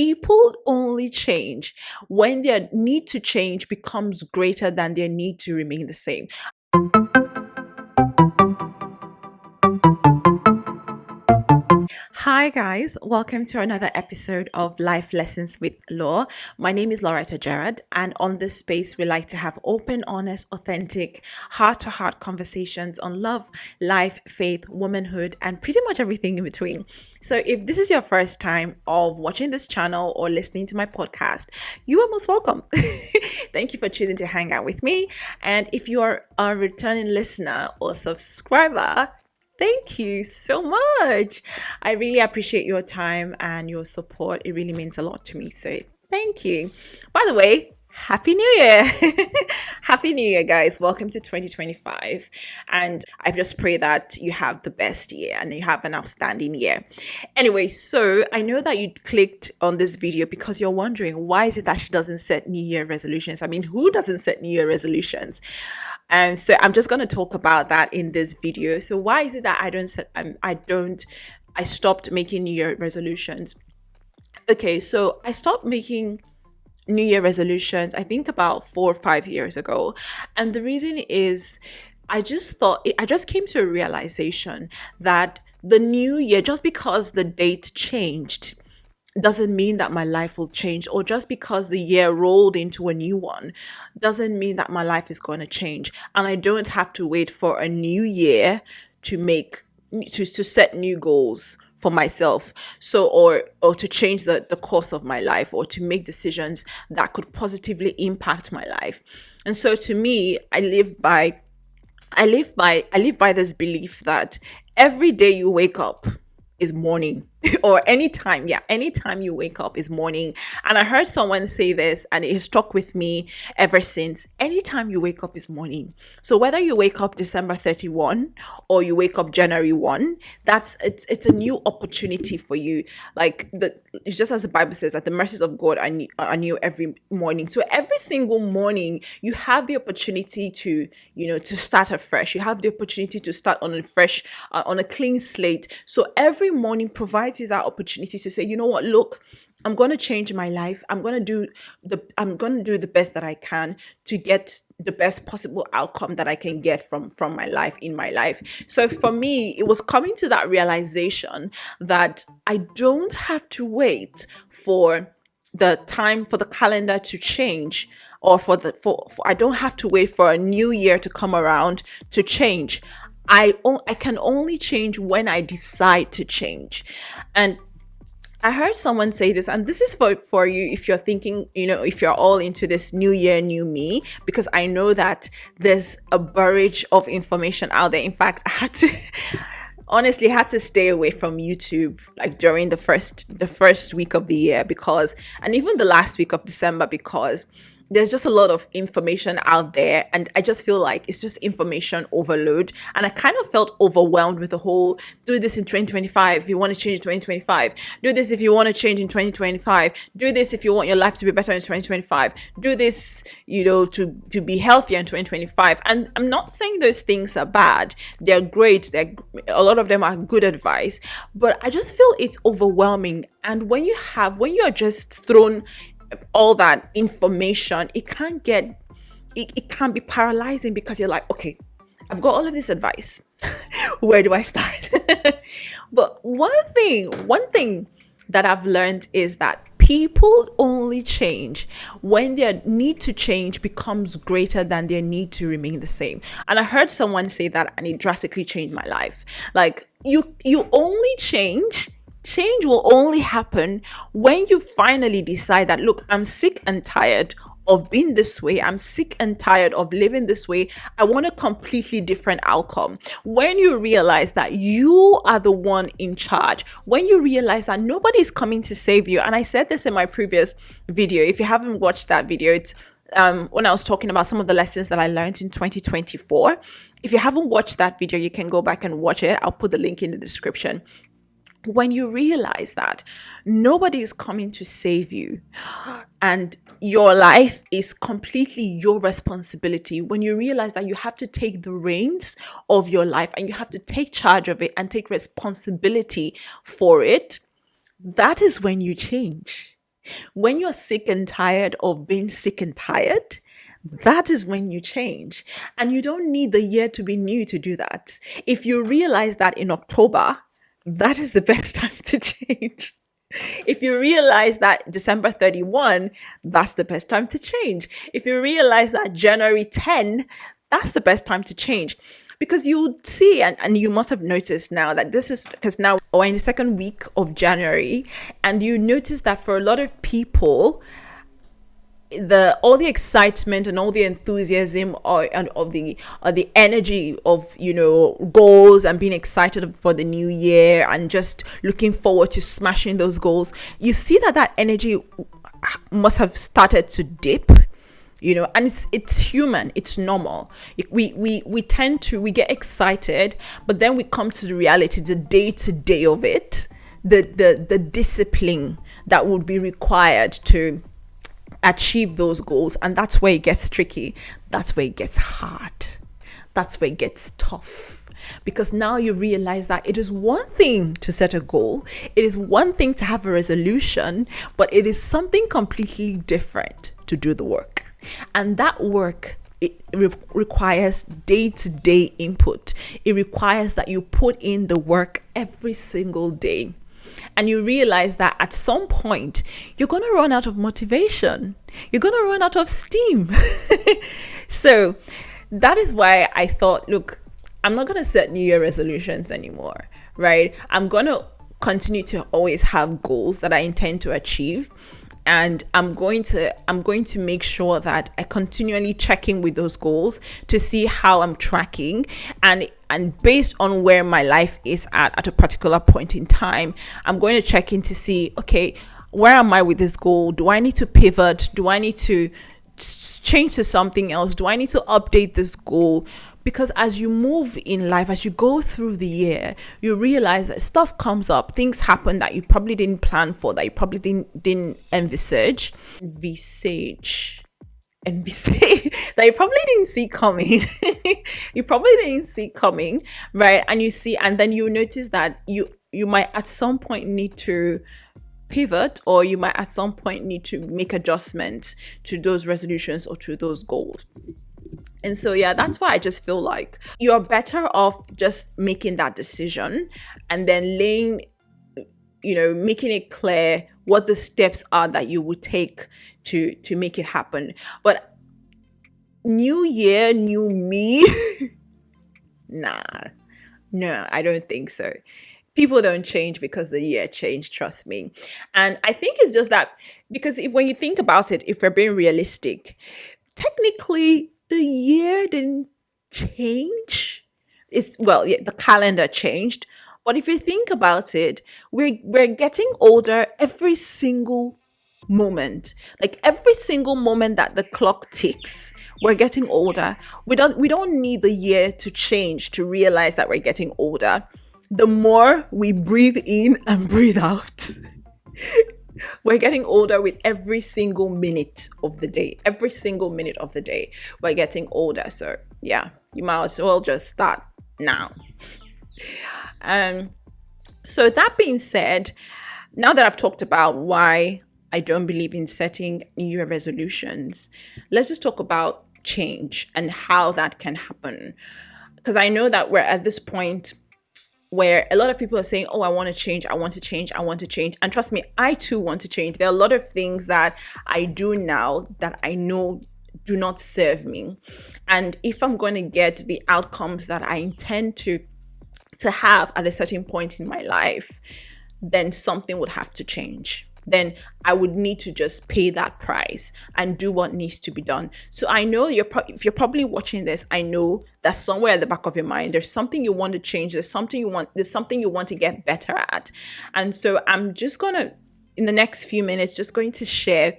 people only change when their need to change becomes greater than their need to remain the same. Hi, guys. Welcome to another episode of Life Lessons with Law. My name is Loretta Gerard, and on this space, we like to have open, honest, authentic, heart to heart conversations on love, life, faith, womanhood, and pretty much everything in between. So, if this is your first time of watching this channel or listening to my podcast, you are most welcome. Thank you for choosing to hang out with me. And if you are a returning listener or subscriber, thank you so much. I really appreciate your time and your support. It really means a lot to me. So thank you. By the way, Happy New Year. Happy New Year, guys. Welcome to 2025. And I just pray that you have the best year and you have an outstanding year. Anyway, so I know that you clicked on this video because you're wondering, why is it that she doesn't set New Year resolutions? I mean, who doesn't set New Year resolutions? And so I'm just going to talk about that in this video. So why is it that I stopped making New Year resolutions? Okay, so I stopped making New Year resolutions, I think about 4 or 5 years ago. And the reason is I just came to a realization that the new year, just because the date changed, doesn't mean that my life will change, or just because the year rolled into a new one doesn't mean that my life is going to change. And I don't have to wait for a new year to set new goals for myself, so or to change the course of my life, or to make decisions that could positively impact my life. And so to me, I live by this belief that every day you wake up is morning. Or anytime you wake up is morning. And I heard someone say this and it has stuck with me ever since. Anytime you wake up is morning. So whether you wake up December 31 or you wake up January 1, it's a new opportunity for you. It's just as the Bible says that the mercies of God are new every morning. So every single morning you have the opportunity to start afresh. You have the opportunity to start on a clean slate. So every morning provides you that opportunity to say, you know what, look, I'm going to change my life. I'm going to do the best that I can to get the best possible outcome that I can get from my life, in my life. So for me, it was coming to that realization that I don't have to wait for the time for the calendar to change, or I don't have to wait for a new year to come around to change. I can only change when I decide to change. And I heard someone say this, and this is for you if you're thinking, if you're all into this new year, new me, because I know that there's a barrage of information out there. In fact, I had to stay away from YouTube during the first week of the year, and even the last week of December, because there's just a lot of information out there, and I just feel like it's just information overload. And I kind of felt overwhelmed with the whole, do this in 2025 if you want to change in 2025. Do this if you want to change in 2025. Do this if you want your life to be better in 2025. Do this, to be healthier in 2025. And I'm not saying those things are bad. They're great. A lot of them are good advice. But I just feel it's overwhelming. And when you're just thrown all that information, it can be paralyzing, because you're like, okay, I've got all of this advice. Where do I start? But one thing that I've learned is that people only change when their need to change becomes greater than their need to remain the same. And I heard someone say that, and it drastically changed my life. You only change will only happen when you finally decide that, look, I'm sick and tired of being this way. I'm sick and tired of living this way. I want a completely different outcome. When you realize that you are the one in charge, when you realize that nobody's coming to save you. And I said this in my previous video. If you haven't watched that video, it's when I was talking about some of the lessons that I learned in 2024. If you haven't watched that video, you can go back and watch it. I'll put the link in the description. When you realize that nobody is coming to save you and your life is completely your responsibility, when you realize that you have to take the reins of your life and you have to take charge of it and take responsibility for it, that is when you change. When you're sick and tired of being sick and tired, that is when you change. And you don't need the year to be new to do that. If you realize that in October, that is the best time to change. If you realize that December 31, that's the best time to change. If you realize that January 10, that's the best time to change. Because you see, and you must have noticed now that this is because now we're in the second week of January, and you notice that for a lot of people, all the excitement and all the enthusiasm of the energy of goals and being excited for the new year and just looking forward to smashing those goals, you see that energy must have started to dip, and it's human, it's normal. We tend to, we get excited, but then we come to the reality, the day-to-day of it, the discipline that would be required to achieve those goals. And that's where it gets tricky. That's where it gets hard. That's where it gets tough. Because now you realize that it is one thing to set a goal, it is one thing to have a resolution, but it is something completely different to do the work. And that work, it requires day-to-day input. It requires that you put in the work every single day. And you realize that at some point, you're going to run out of motivation. You're going to run out of steam. So that is why I thought, look, I'm not going to set New Year resolutions anymore, right? I'm going to continue to always have goals that I intend to achieve. And I'm going to make sure that I continually check in with those goals to see how I'm tracking, and based on where my life is at a particular point in time, I'm going to check in to see, okay, where am I with this goal? Do I need to pivot? Do I need to change to something else? Do I need to update this goal? Because as you move in life, as you go through the year, you realize that stuff comes up, things happen that you probably didn't plan for, that you probably didn't envisage. That you probably didn't see coming. You probably didn't see coming, right? And then you notice that you might at some point need to pivot, or you might at some point need to make adjustments to those resolutions or to those goals. And so, yeah, that's why I just feel like you're better off just making that decision and then making it clear what the steps are that you would take to make it happen. But new year, new me, nah, no, I don't think so. People don't change because the year changed, trust me. And I think it's just that, because when you think about it, if we're being realistic, technically, the year didn't change. The calendar changed. But if you think about it, we're getting older every single moment. Like every single moment that the clock ticks, we're getting older. We don't need the year to change to realize that we're getting older. The more we breathe in and breathe out, we're getting older with every single minute of the day. Every single minute of the day, we're getting older. So yeah, you might as well just start now. So that being said, now that I've talked about why I don't believe in setting New Year resolutions, let's just talk about change and how that can happen. Because I know that we're at this point where a lot of people are saying, oh, I want to change, I want to change, I want to change. And trust me, I too want to change. There are a lot of things that I do now that I know do not serve me. And if I'm going to get the outcomes that I intend to have at a certain point in my life, then something would have to change. Then I would need to just pay that price and do what needs to be done. So I know if you're probably watching this, I know that somewhere at the back of your mind, there's something you want to change. There's something you want to get better at. And so I'm just going to, in the next few minutes, just going to share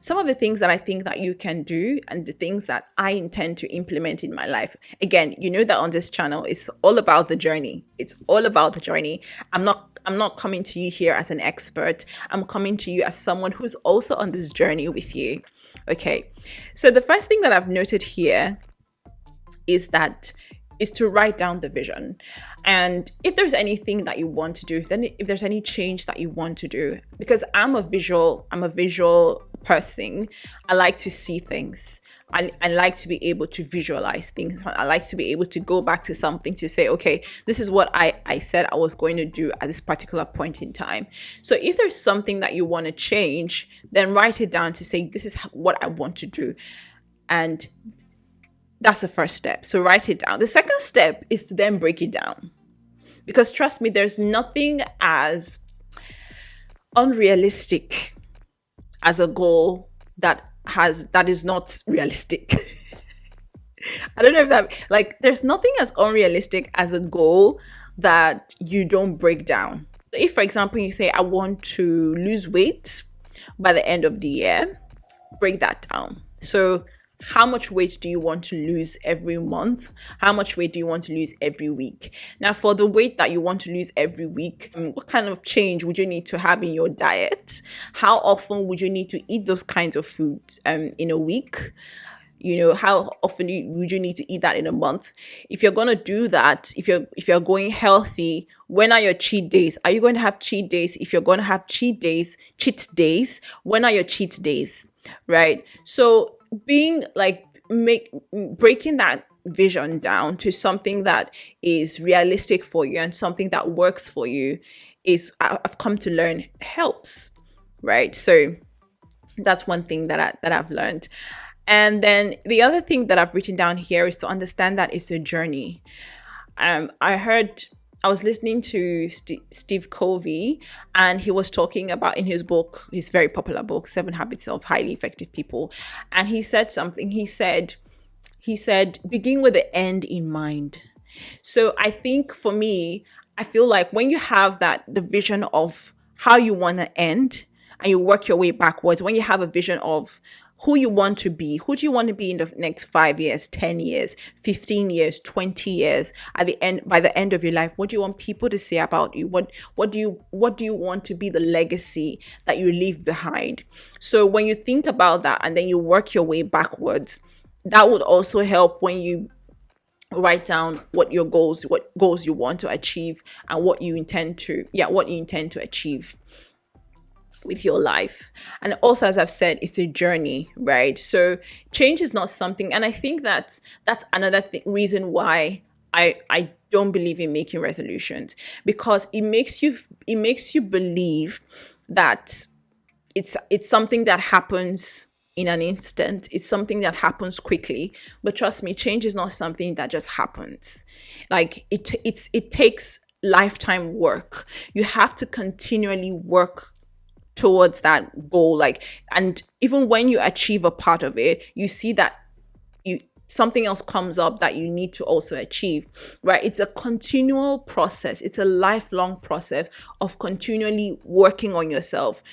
some of the things that I think that you can do and the things that I intend to implement in my life. Again, you know that on this channel, it's all about the journey. It's all about the journey. I'm not coming to you here as an expert. I'm coming to you as someone who's also on this journey with you. Okay. So the first thing that I've noted here is that is to write down the vision. And if there's anything that you want to do, if there's any change that you want to do, because I'm a visual person. I like to see things. I like to be able to visualize things. I like to be able to go back to something to say, okay, this is what I said I was going to do at this particular point in time. So if there's something that you want to change, then write it down to say, this is what I want to do. And that's the first step. So write it down. The second step is to then break it down. Because trust me, there's nothing as unrealistic as a goal that is not realistic. I don't know if that, like, there's nothing as unrealistic as a goal that you don't break down. If, for example, you say, I want to lose weight by the end of the year, break that down. So how much weight do you want to lose every month? How much weight do you want to lose every week? Now, for the weight that you want to lose every week, what kind of change would you need to have in your diet? How often would you need to eat those kinds of food in a week? How often would you need to eat that in a month? If you're going to do that, if you're going healthy, when are your cheat days? Are you going to have cheat days? If you're going to have cheat days, when are your cheat days? Right? So breaking that vision down to something that is realistic for you and something that works for you is, I've come to learn, helps, right? So that's one thing that I've learned. And then the other thing that I've written down here is to understand that it's a journey. I was listening to Steve Covey, and he was talking about, in his book, his very popular book, 7 Habits of Highly Effective People. And he said something. He said, begin with the end in mind. So I think for me, I feel like when you have the vision of how you want to end and you work your way backwards, when you have a vision of who you want to be, who do you want to be in the next 5 years, 10 years, 15 years, 20 years, by the end of your life, what do you want people to say about you? What do you want to be the legacy that you leave behind? So when you think about that and then you work your way backwards, that would also help when you write down what goals you want to achieve and what you intend to achieve with your life. And also, as I've said, it's a journey, right? So change is not something, and I think that's another reason why I don't believe in making resolutions, because it makes you believe that it's something that happens in an instant. It's something that happens quickly. But trust me, change is not something that just happens. Like it takes lifetime work. You have to continually work towards that goal. And even when you achieve a part of it, you see that something else comes up that you need to also achieve, right? It's a continual process. It's a lifelong process of continually working on yourself,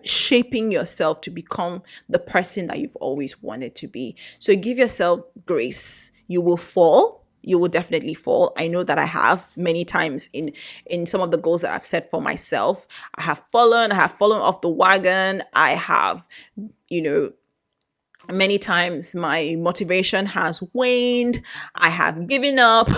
shaping yourself to become the person that you've always wanted to be. So give yourself grace. You will fall. You will definitely fall. I know that I have many times in some of the goals that I've set for myself. I have fallen off the wagon. I have, many times my motivation has waned. I have given up.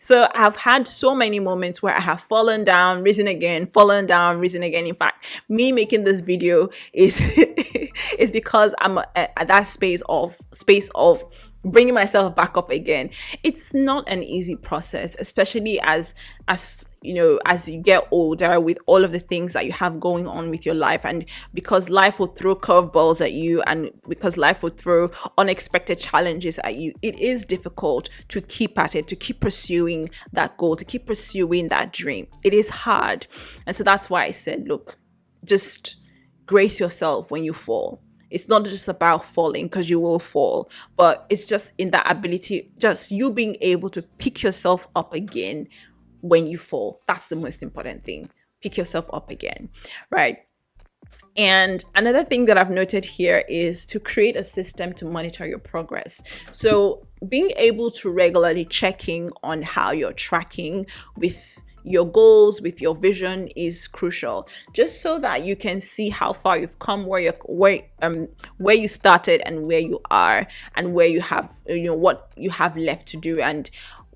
So I've had so many moments where I have fallen down, risen again, fallen down, risen again. In fact, me making this video is is because I'm at that space of bringing myself back up again. It's not an easy process, especially as you get older, with all of the things that you have going on with your life, and because life will throw curveballs at you, and because life will throw unexpected challenges at you, it is difficult to keep at it, to keep pursuing that goal, to keep pursuing that dream. It is hard. And so that's why I said, look, just grace yourself when you fall. It's not just about falling, because you will fall, but it's just in that ability, just you being able to pick yourself up again when you fall. That's the most important thing. Pick yourself up again, right? And another thing that I've noted here is to create a system to monitor your progress. So being able to regularly checking on how you're tracking with your goals, with your vision, is crucial, just so that you can see how far you've come, where you started and where you are, and where you have what you have left to do, and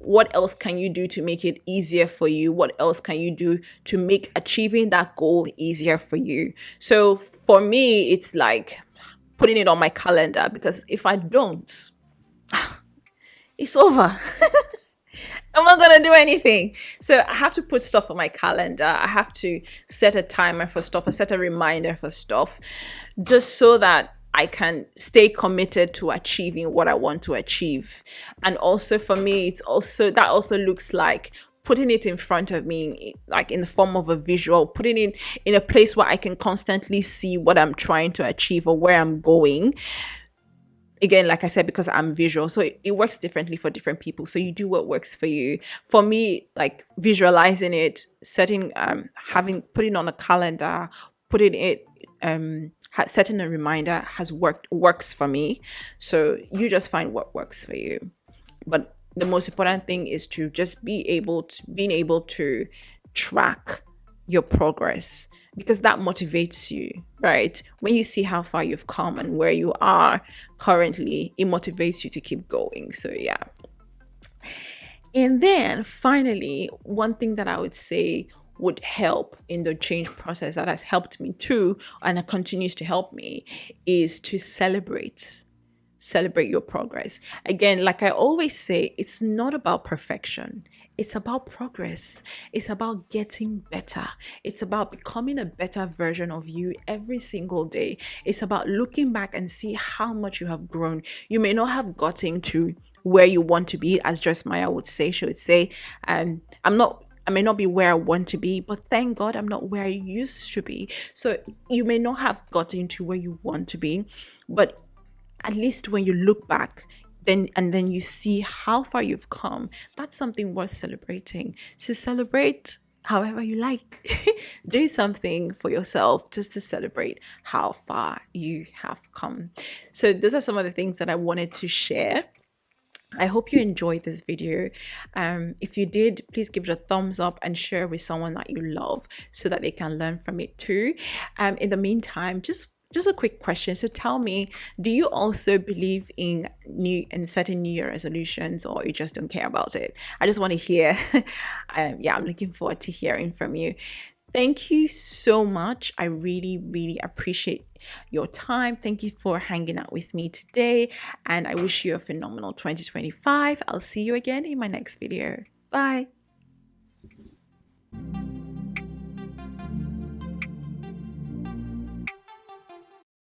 what else can you do to make it easier for you? What else can you do to make achieving that goal easier for you? So for me, it's like putting it on my calendar, because if I don't, it's over. I'm not gonna do anything. So I have to put stuff on my calendar. I have to set a timer for stuff, or set a reminder for stuff, just so that I can stay committed to achieving what I want to achieve. And also for me, it's also that also looks like putting it in front of me, like in the form of a visual, putting it in a place where I can constantly see what I'm trying to achieve or where I'm going. Again, like I said, because I'm visual, so it works differently for different people. So you do what works for you. For me, like visualizing it, setting having putting on a calendar, putting it setting a reminder works for me. So you just find what works for you. But the most important thing is to just being able to track your progress, because that motivates you, right? When you see how far you've come and where you are currently, it motivates you to keep going. So yeah. And then finally, one thing that I would say would help in the change process, that has helped me too, and it continues to help me, is to celebrate your progress. Again, like I always say, it's not about perfection. It's about progress. It's about getting better. It's about becoming a better version of you every single day. It's about looking back and see how much you have grown. You may not have gotten to where you want to be, as just Maya would say. She would say, I may not be where I want to be, but thank God I'm not where I used to be. So you may not have gotten to where you want to be, but at least when you look back, then you see how far you've come, that's something worth celebrating. So celebrate however you like. Do something for yourself just to celebrate how far you have come. So those are some of the things that I wanted to share. I hope you enjoyed this video. If you did, please give it a thumbs up and share with someone that you love so that they can learn from it too. In the meantime, just a quick question. So tell me, do you also believe in setting New Year resolutions, or you just don't care about it? I just want to hear. I'm looking forward to hearing from you. Thank you so much. I really, really appreciate your time. Thank you for hanging out with me today. And I wish you a phenomenal 2025. I'll see you again in my next video. Bye.